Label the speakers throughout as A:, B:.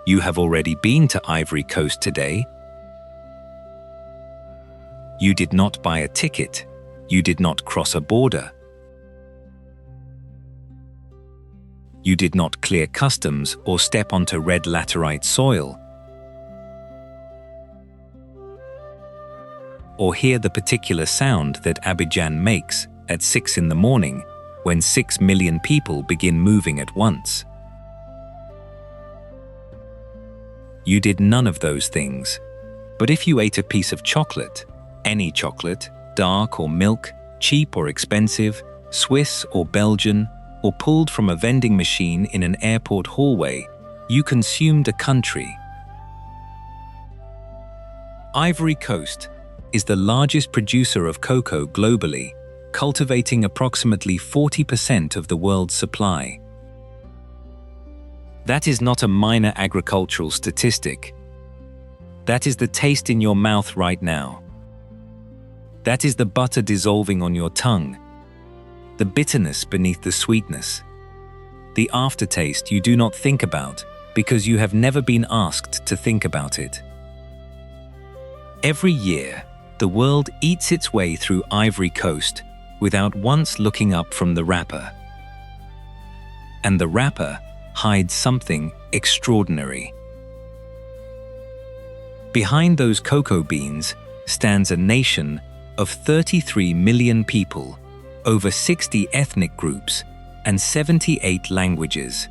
A: You have already been to Ivory Coast today. You did not buy a ticket. You did not cross a border. You did not clear customs or step onto red laterite soil, or hear the particular sound that Abidjan makes at 6 in the morning when 6 million people begin moving at once. You did none of those things. But if you ate a piece of chocolate, any chocolate, dark or milk, cheap or expensive, Swiss or Belgian, or pulled from a vending machine in an airport hallway, you consumed a country. Ivory Coast is the largest producer of cocoa globally, cultivating approximately 40% of the world's supply. That is not a minor agricultural statistic. That is the taste in your mouth right now. That is the butter dissolving on your tongue, the bitterness beneath the sweetness, the aftertaste you do not think about because you have never been asked to think about it. Every year, the world eats its way through Ivory Coast without once looking up from the wrapper. And the wrapper hides something extraordinary. Behind those cocoa beans stands a nation of 33 million people, over 60 ethnic groups, and 78 languages.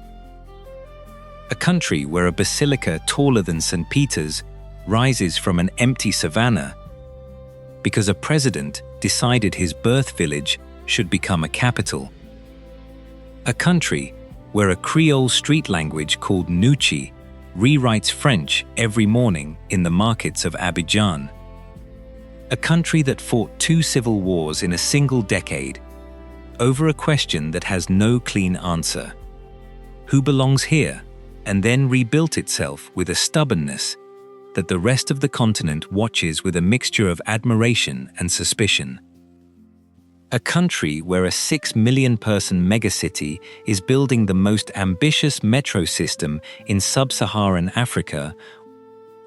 A: A country where a basilica taller than St. Peter's rises from an empty savanna because a president decided his birth village should become a capital. A country where a Creole street language called Nuchi rewrites French every morning in the markets of Abidjan. A country that fought 2 civil wars in a single decade over a question that has no clean answer. Who belongs here? And then rebuilt itself with a stubbornness that the rest of the continent watches with a mixture of admiration and suspicion. A country where a 6 million person megacity is building the most ambitious metro system in sub-Saharan Africa,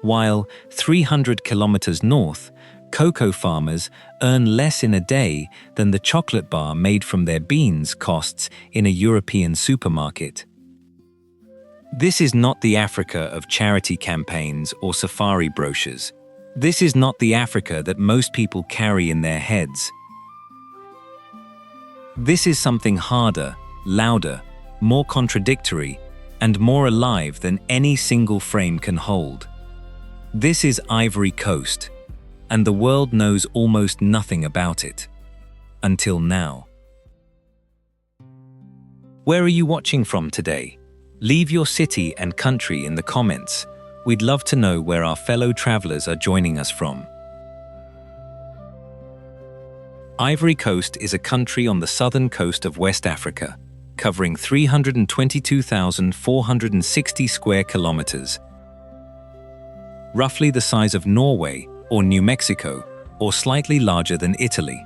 A: while 300 kilometers north, cocoa farmers earn less in a day than the chocolate bar made from their beans costs in a European supermarket. This is not the Africa of charity campaigns or safari brochures. This is not the Africa that most people carry in their heads. This is something harder, louder, more contradictory, and more alive than any single frame can hold. This is Ivory Coast, and the world knows almost nothing about it. Until now. Where are you watching from today? Leave your city and country in the comments. We'd love to know where our fellow travelers are joining us from. Ivory Coast is a country on the southern coast of West Africa, covering 322,460 square kilometers, roughly the size of Norway or New Mexico, or slightly larger than Italy.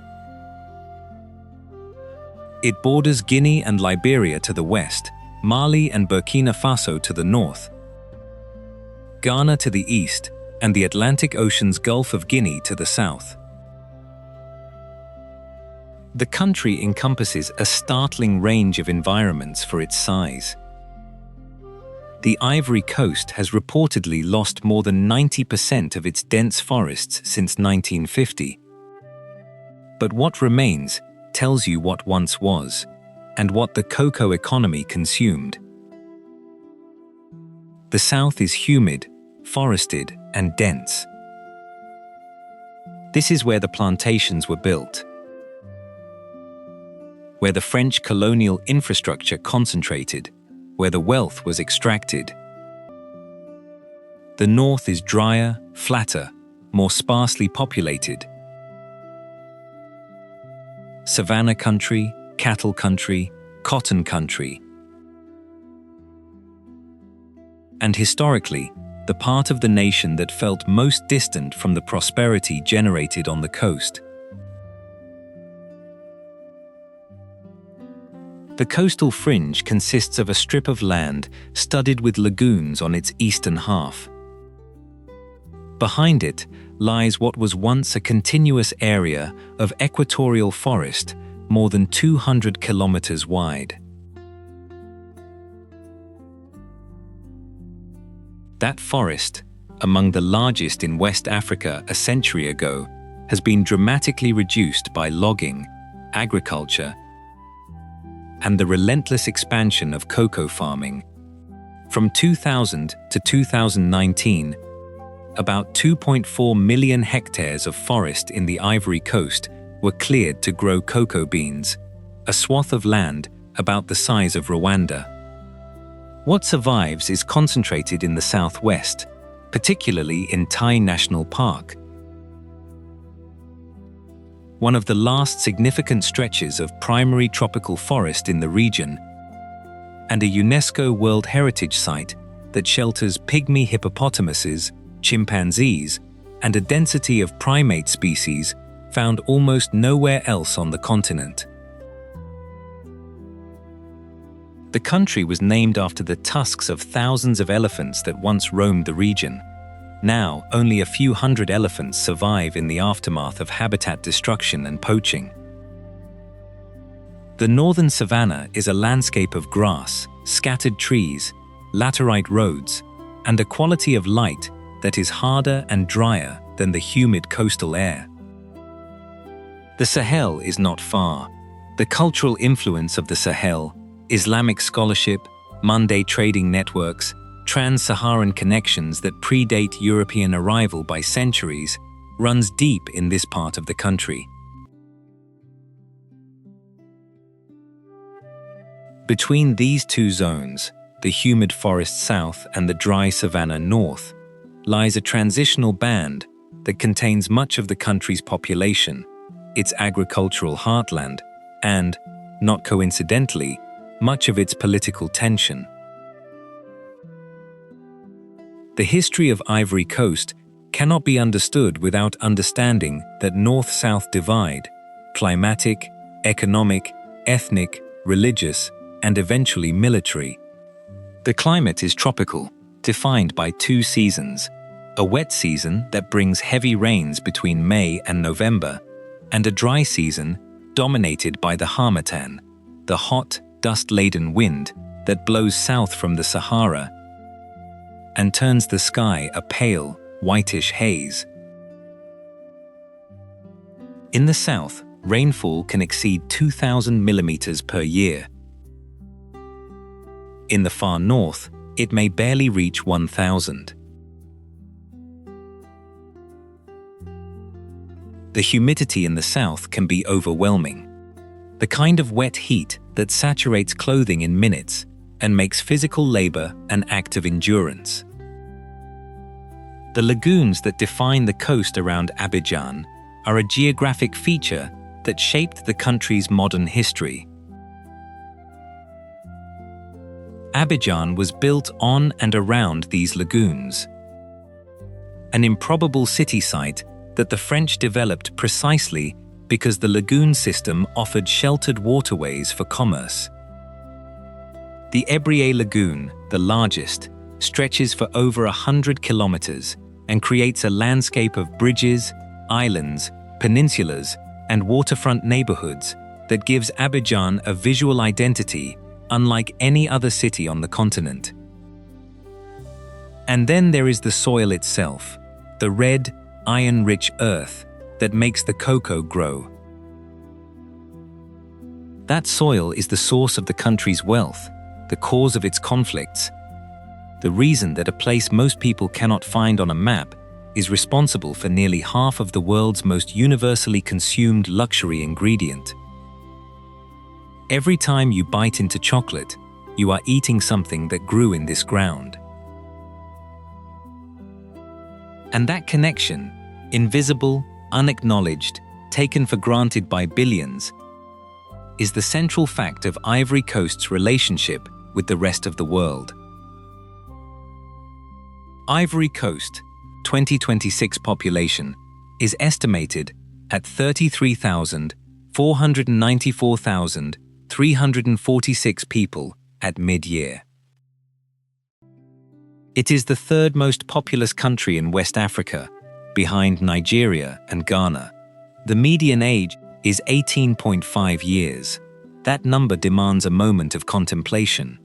A: It borders Guinea and Liberia to the west, Mali and Burkina Faso to the north, Ghana to the east, and the Atlantic Ocean's Gulf of Guinea to the south. The country encompasses a startling range of environments for its size. The Ivory Coast has reportedly lost more than 90% of its dense forests since 1950. But what remains tells you what once was, and what the cocoa economy consumed. The south is humid, forested, and dense. This is where the plantations were built, where the French colonial infrastructure concentrated, where the wealth was extracted. The north is drier, flatter, more sparsely populated. Savanna country, cattle country, cotton country. And historically, the part of the nation that felt most distant from the prosperity generated on the coast. The coastal fringe consists of a strip of land studded with lagoons on its eastern half. Behind it lies what was once a continuous area of equatorial forest more than 200 kilometers wide. That forest, among the largest in West Africa a century ago, has been dramatically reduced by logging, agriculture, and the relentless expansion of cocoa farming. From 2000 to 2019, about 2.4 million hectares of forest in the Ivory Coast were cleared to grow cocoa beans, a swath of land about the size of Rwanda. What survives is concentrated in the southwest, particularly in Tai National Park, one of the last significant stretches of primary tropical forest in the region, and a UNESCO World Heritage Site that shelters pygmy hippopotamuses, chimpanzees, and a density of primate species found almost nowhere else on the continent. The country was named after the tusks of thousands of elephants that once roamed the region. Now, only a few hundred elephants survive in the aftermath of habitat destruction and poaching. The northern savanna is a landscape of grass, scattered trees, laterite roads, and a quality of light that is harder and drier than the humid coastal air. The Sahel is not far. The cultural influence of the Sahel, Islamic scholarship, Monday trading networks, trans-Saharan connections that predate European arrival by centuries, runs deep in this part of the country. Between these two zones, the humid forest south and the dry savanna north, lies a transitional band that contains much of the country's population, its agricultural heartland, and, not coincidentally, much of its political tension. The history of Ivory Coast cannot be understood without understanding that north-south divide, climatic, economic, ethnic, religious, and eventually military. The climate is tropical, defined by two seasons, a wet season that brings heavy rains between May and November, and a dry season dominated by the harmattan, the hot, dust-laden wind that blows south from the Sahara and turns the sky a pale, whitish haze. In the south, rainfall can exceed 2,000 millimeters per year. In the far north, it may barely reach 1,000. The humidity in the south can be overwhelming. The kind of wet heat that saturates clothing in minutes and makes physical labor an act of endurance. The lagoons that define the coast around Abidjan are a geographic feature that shaped the country's modern history. Abidjan was built on and around these lagoons, an improbable city site that the French developed precisely because the lagoon system offered sheltered waterways for commerce. The Ebrié Lagoon, the largest, stretches for over 100 kilometers and creates a landscape of bridges, islands, peninsulas, and waterfront neighborhoods that gives Abidjan a visual identity unlike any other city on the continent. And then there is the soil itself, the red, iron-rich earth that makes the cocoa grow. That soil is the source of the country's wealth, the cause of its conflicts, the reason that a place most people cannot find on a map is responsible for nearly half of the world's most universally consumed luxury ingredient. Every time you bite into chocolate, you are eating something that grew in this ground. And that connection, invisible, unacknowledged, taken for granted by billions, is the central fact of Ivory Coast's relationship with the rest of the world. Ivory Coast, 2026 population, is estimated at 33,494,000 346 people at mid-year. It is the third most populous country in West Africa, behind Nigeria and Ghana. The median age is 18.5 years. That number demands a moment of contemplation.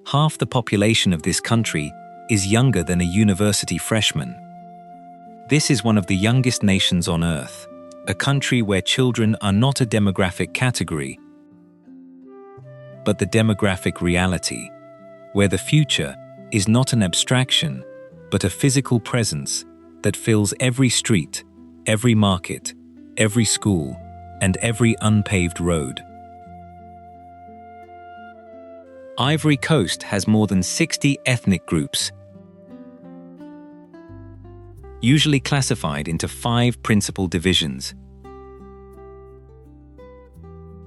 A: Half the population of this country is younger than a university freshman. This is one of the youngest nations on Earth, a country where children are not a demographic category, but the demographic reality, where the future is not an abstraction, but a physical presence that fills every street, every market, every school, and every unpaved road. Ivory Coast has more than 60 ethnic groups, usually classified into 5 principal divisions: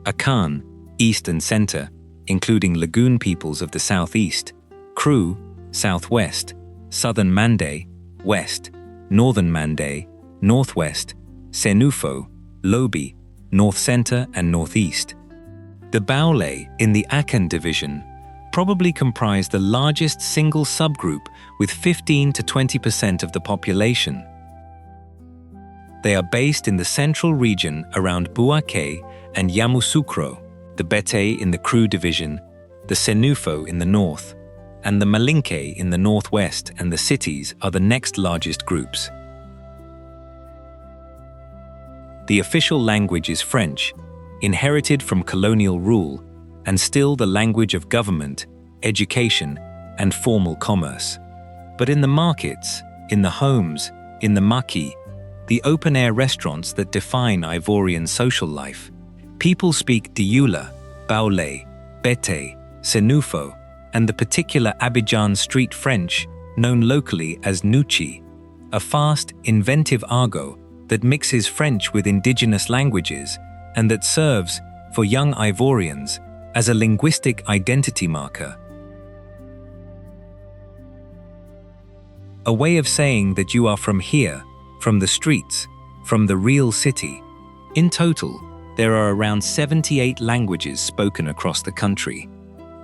A: Akan, East and Center, including Lagoon peoples of the Southeast; Kru, Southwest; Southern Mande, West; Northern Mande, Northwest; Senufo, Lobi, North Center and Northeast. The Baule in the Akan division probably comprise the largest single subgroup with 15 to 20% of the population. They are based in the central region around Bouaké and Yamoussoukro, the Bete in the Kru division, the Senufo in the north, and the Malinke in the northwest, and the cities are the next largest groups. The official language is French, inherited from colonial rule, and still the language of government, education, and formal commerce. But in the markets, in the homes, in the maquis, the open-air restaurants that define Ivorian social life, people speak Dioula, Baoulé, Bete, Senufo, and the particular Abidjan street French, known locally as Nouchi, a fast, inventive argot that mixes French with indigenous languages and that serves, for young Ivorians, as a linguistic identity marker. A way of saying that you are from here, from the streets, from the real city. In total, there are around 78 languages spoken across the country.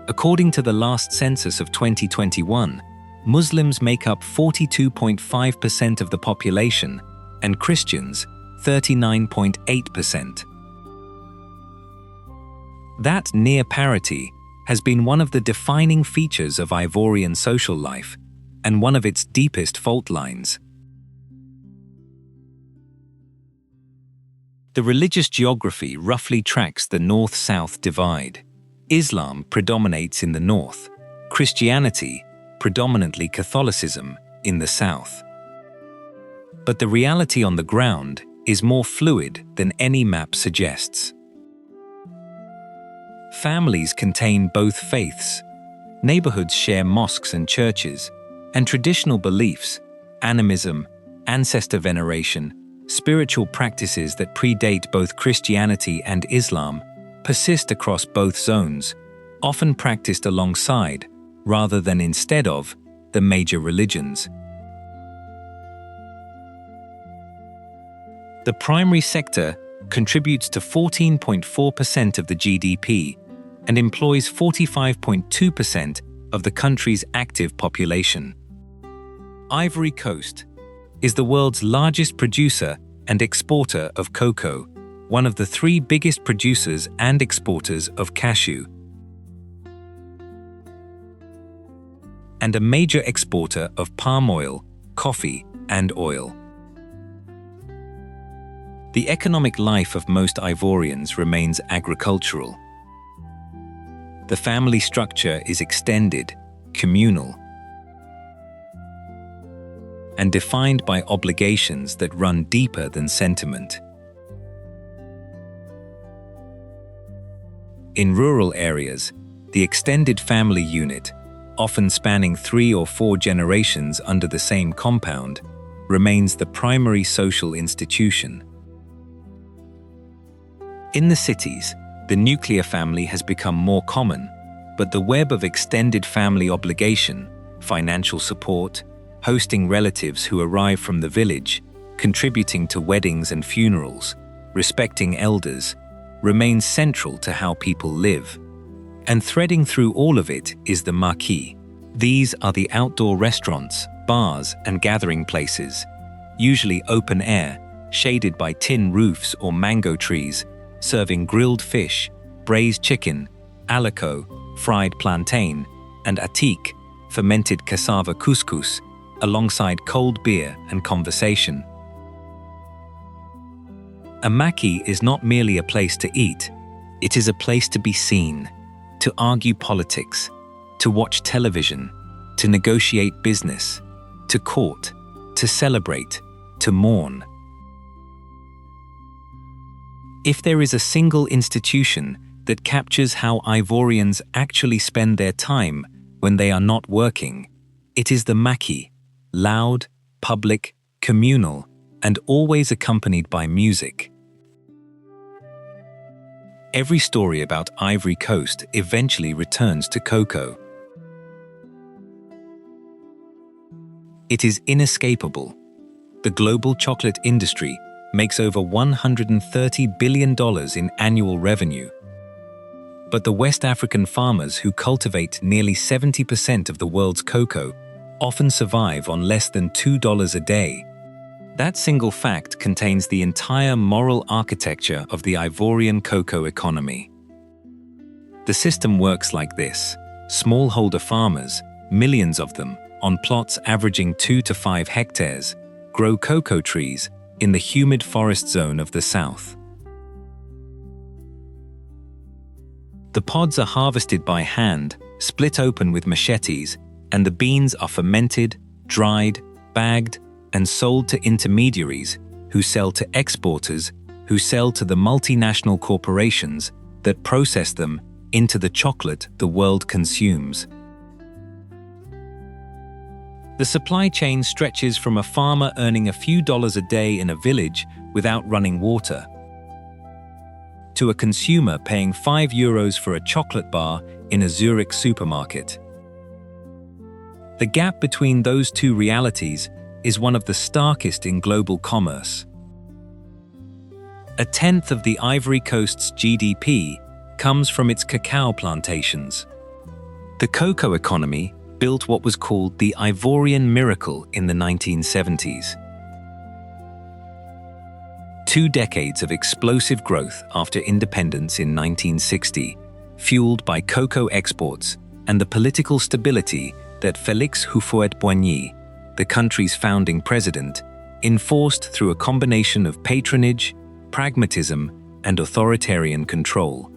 A: According to the last census of 2021, Muslims make up 42.5% of the population and Christians 39.8%. That near parity has been one of the defining features of Ivorian social life and one of its deepest fault lines. The religious geography roughly tracks the north-south divide. Islam predominates in the north, Christianity, predominantly Catholicism, in the south. But the reality on the ground is more fluid than any map suggests. Families contain both faiths. Neighborhoods share mosques and churches, and traditional beliefs, animism, ancestor veneration, spiritual practices that predate both Christianity and Islam persist across both zones, often practiced alongside, rather than instead of, the major religions. The primary sector contributes to 14.4% of the GDP and employs 45.2% of the country's active population. Ivory Coast is the world's largest producer and exporter of cocoa, one of the 3 biggest producers and exporters of cashew, and a major exporter of palm oil, coffee, and oil. The economic life of most Ivorians remains agricultural. The family structure is extended, communal, and defined by obligations that run deeper than sentiment. In rural areas, the extended family unit, often spanning 3 or 4 generations under the same compound, remains the primary social institution. In the cities, the nuclear family has become more common, but the web of extended family obligation, financial support, hosting relatives who arrive from the village, contributing to weddings and funerals, respecting elders, remains central to how people live. And threading through all of it is the marquee. These are the outdoor restaurants, bars, and gathering places, usually open air, shaded by tin roofs or mango trees, serving grilled fish, braised chicken, alico, fried plantain, and atik, fermented cassava couscous, alongside cold beer and conversation. A maquis is not merely a place to eat, it is a place to be seen, to argue politics, to watch television, to negotiate business, to court, to celebrate, to mourn. If there is a single institution that captures how Ivorians actually spend their time when they are not working, it is the maquis, loud, public, communal, and always accompanied by music. Every story about Ivory Coast eventually returns to cocoa. It is inescapable. The global chocolate industry makes over $130 billion in annual revenue. But the West African farmers who cultivate nearly 70% of the world's cocoa often survive on less than $2 a day. That single fact contains the entire moral architecture of the Ivorian cocoa economy. The system works like this. Smallholder farmers, millions of them, on plots averaging 2 to 5 hectares, grow cocoa trees in the humid forest zone of the south. The pods are harvested by hand, split open with machetes, and the beans are fermented, dried, bagged, and sold to intermediaries who sell to exporters who sell to the multinational corporations that process them into the chocolate the world consumes. The supply chain stretches from a farmer earning a few dollars a day in a village without running water, to a consumer paying €5 for a chocolate bar in a Zurich supermarket. The gap between those two realities is one of the starkest in global commerce. A tenth of the Ivory Coast's GDP comes from its cacao plantations. The cocoa economy built what was called the Ivorian miracle in the 1970s. 2 decades of explosive growth after independence in 1960, fueled by cocoa exports and the political stability that Félix Houphouët-Boigny, the country's founding president, enforced through a combination of patronage, pragmatism, and authoritarian control.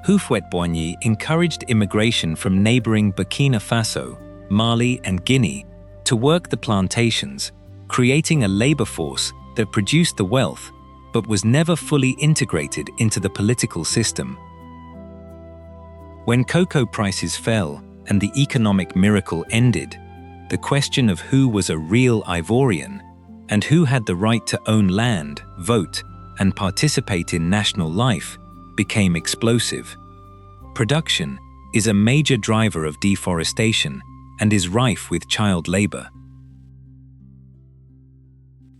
A: Houphouët-Boigny encouraged immigration from neighboring Burkina Faso, Mali, and Guinea to work the plantations, creating a labor force that produced the wealth but was never fully integrated into the political system. When cocoa prices fell and the economic miracle ended, the question of who was a real Ivorian and who had the right to own land, vote, and participate in national life became explosive. Production is a major driver of deforestation and is rife with child labor.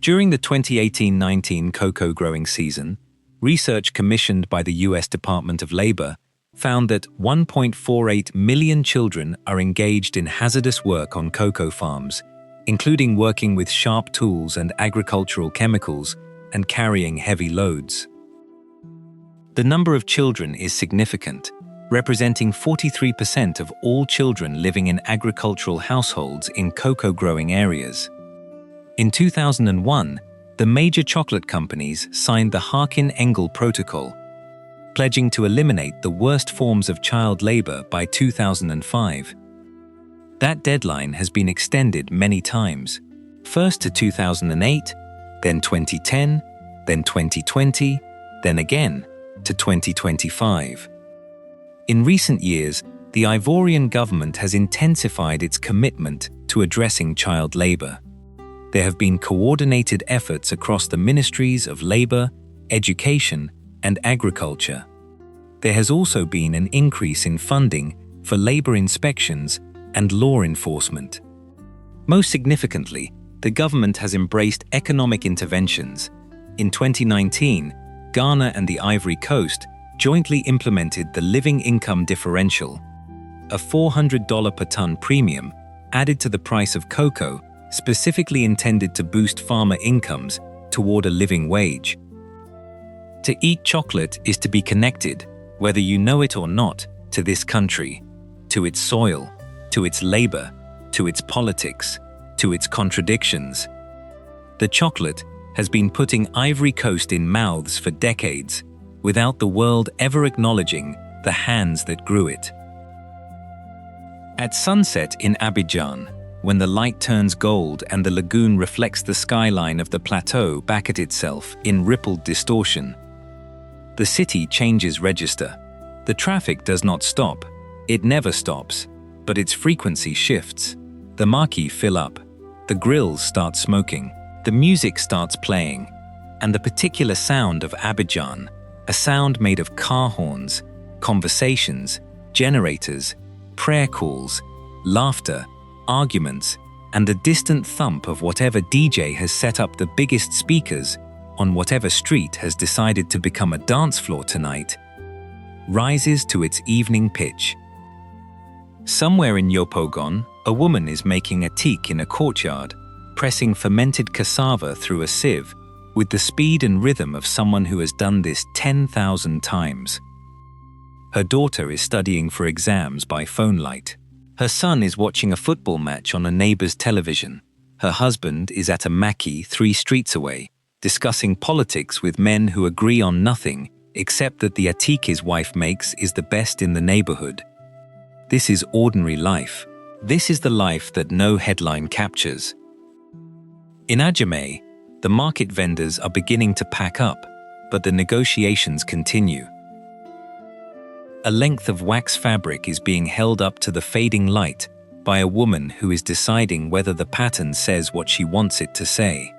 A: During the 2018-19 cocoa growing season, research commissioned by the US Department of Labor found that 1.48 million children are engaged in hazardous work on cocoa farms, including working with sharp tools and agricultural chemicals and carrying heavy loads. The number of children is significant, representing 43% of all children living in agricultural households in cocoa-growing areas. In 2001, the major chocolate companies signed the Harkin-Engel Protocol, pledging to eliminate the worst forms of child labor by 2005. That deadline has been extended many times, first to 2008, then 2010, then 2020, then again to 2025. In recent years, the Ivorian government has intensified its commitment to addressing child labor. There have been coordinated efforts across the ministries of labor, education, and agriculture. There has also been an increase in funding for labor inspections and law enforcement. Most significantly, the government has embraced economic interventions, In 2019, Ghana and the Ivory Coast jointly implemented the Living Income Differential, a $400 per ton premium added to the price of cocoa, specifically intended to boost farmer incomes toward a living wage. To eat chocolate is to be connected, whether you know it or not, to this country, to its soil, to its labor, to its politics, to its contradictions. The chocolate has been putting Ivory Coast in mouths for decades, without the world ever acknowledging the hands that grew it. At sunset in Abidjan, when the light turns gold and the lagoon reflects the skyline of the plateau back at itself in rippled distortion, the city changes register. The traffic does not stop. It never stops, but its frequency shifts. The marquee fill up. The grills start smoking. The music starts playing. And the particular sound of Abidjan, a sound made of car horns, conversations, generators, prayer calls, laughter, arguments, and the distant thump of whatever DJ has set up the biggest speakers on whatever street has decided to become a dance floor tonight, rises to its evening pitch. Somewhere in Yopougon, a woman is making a teak in a courtyard, pressing fermented cassava through a sieve with the speed and rhythm of someone who has done this 10,000 times. Her daughter is studying for exams by phone light. Her son is watching a football match on a neighbor's television. Her husband is at a maquis 3 streets away, discussing politics with men who agree on nothing except that the atik his wife makes is the best in the neighborhood. This is ordinary life. This is the life that no headline captures. In Adjamé, the market vendors are beginning to pack up, but the negotiations continue. A length of wax fabric is being held up to the fading light by a woman who is deciding whether the pattern says what she wants it to say.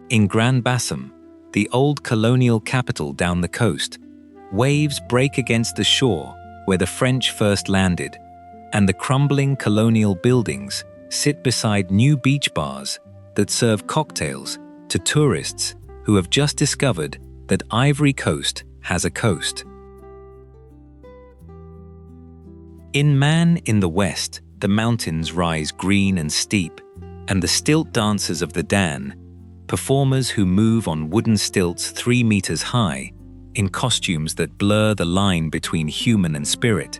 A: In Grand Bassam, the old colonial capital down the coast, waves break against the shore where the French first landed, and the crumbling colonial buildings sit beside new beach bars that serve cocktails to tourists who have just discovered that Ivory Coast has a coast. In Man in the West, the mountains rise green and steep, and the stilt dancers of the Dan, performers who move on wooden stilts 3 meters high, in costumes that blur the line between human and spirit,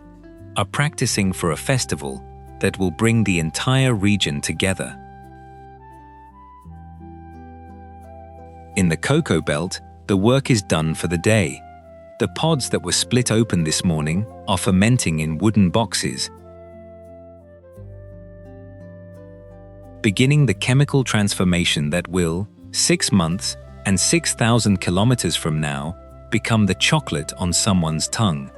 A: are practicing for a festival that will bring the entire region together. In the Cocoa Belt, the work is done for the day. The pods that were split open this morning are fermenting in wooden boxes, beginning the chemical transformation that will, 6 months and 6,000 kilometers from now, become the chocolate on someone's tongue.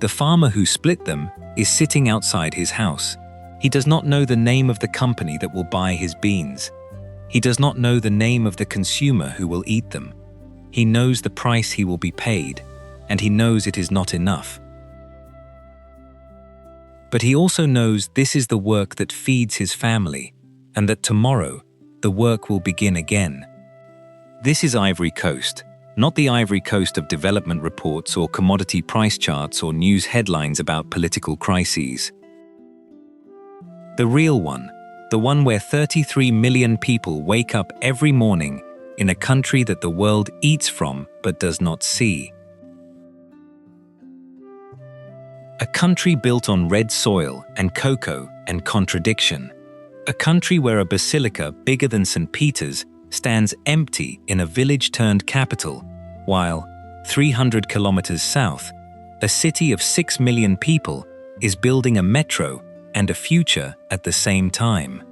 A: The farmer who split them is sitting outside his house. He does not know the name of the company that will buy his beans. He does not know the name of the consumer who will eat them. He knows the price he will be paid, and he knows it is not enough. But he also knows this is the work that feeds his family, and that tomorrow the work will begin again. This is Ivory Coast, not the Ivory Coast of development reports or commodity price charts or news headlines about political crises. The real one, the one where 33 million people wake up every morning in a country that the world eats from but does not see. A country built on red soil and cocoa and contradiction. A country where a basilica bigger than St. Peter's stands empty in a village-turned capital, while, 300 kilometers south, a city of 6 million people is building a metro and a future at the same time.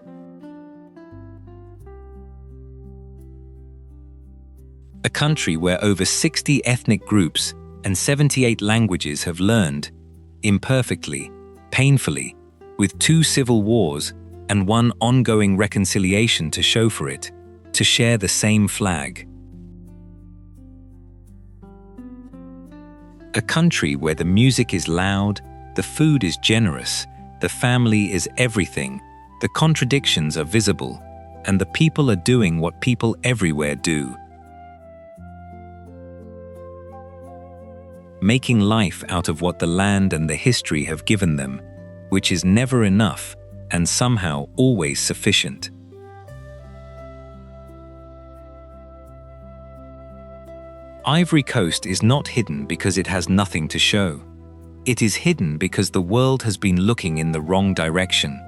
A: A country where over 60 ethnic groups and 78 languages have learned, imperfectly, painfully, with 2 civil wars and 1 ongoing reconciliation to show for it, to share the same flag. A country where the music is loud, the food is generous, The family is everything, the contradictions are visible, and the people are doing what people everywhere do. Making life out of what the land and the history have given them, which is never enough and somehow always sufficient. Ivory Coast is not hidden because it has nothing to show. It is hidden because the world has been looking in the wrong direction.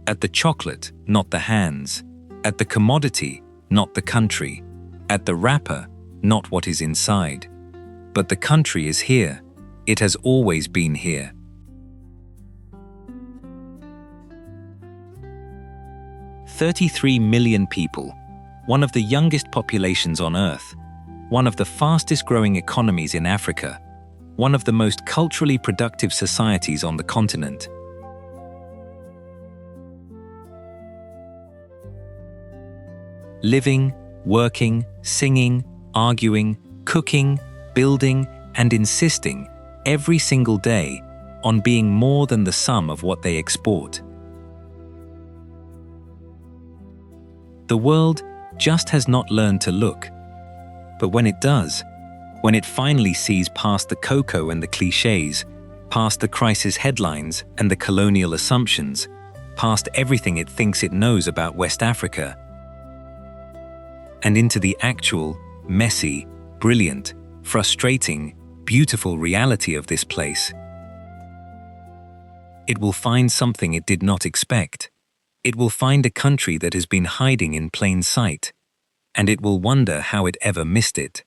A: At the chocolate, not the hands. At the commodity, not the country. At the wrapper, not what is inside. But the country is here. It has always been here. "33 million people, one of the youngest populations on Earth, one of the fastest growing economies in Africa, one of the most culturally productive societies on the continent." Living, working, singing, arguing, cooking, building, and insisting every single day on being more than the sum of what they export. The world just has not learned to look. But when it does, when it finally sees past the cocoa and the clichés, past the crisis headlines and the colonial assumptions, past everything it thinks it knows about West Africa, and into the actual, messy, brilliant, frustrating, beautiful reality of this place, it will find something it did not expect. It will find a country that has been hiding in plain sight, and it will wonder how it ever missed it.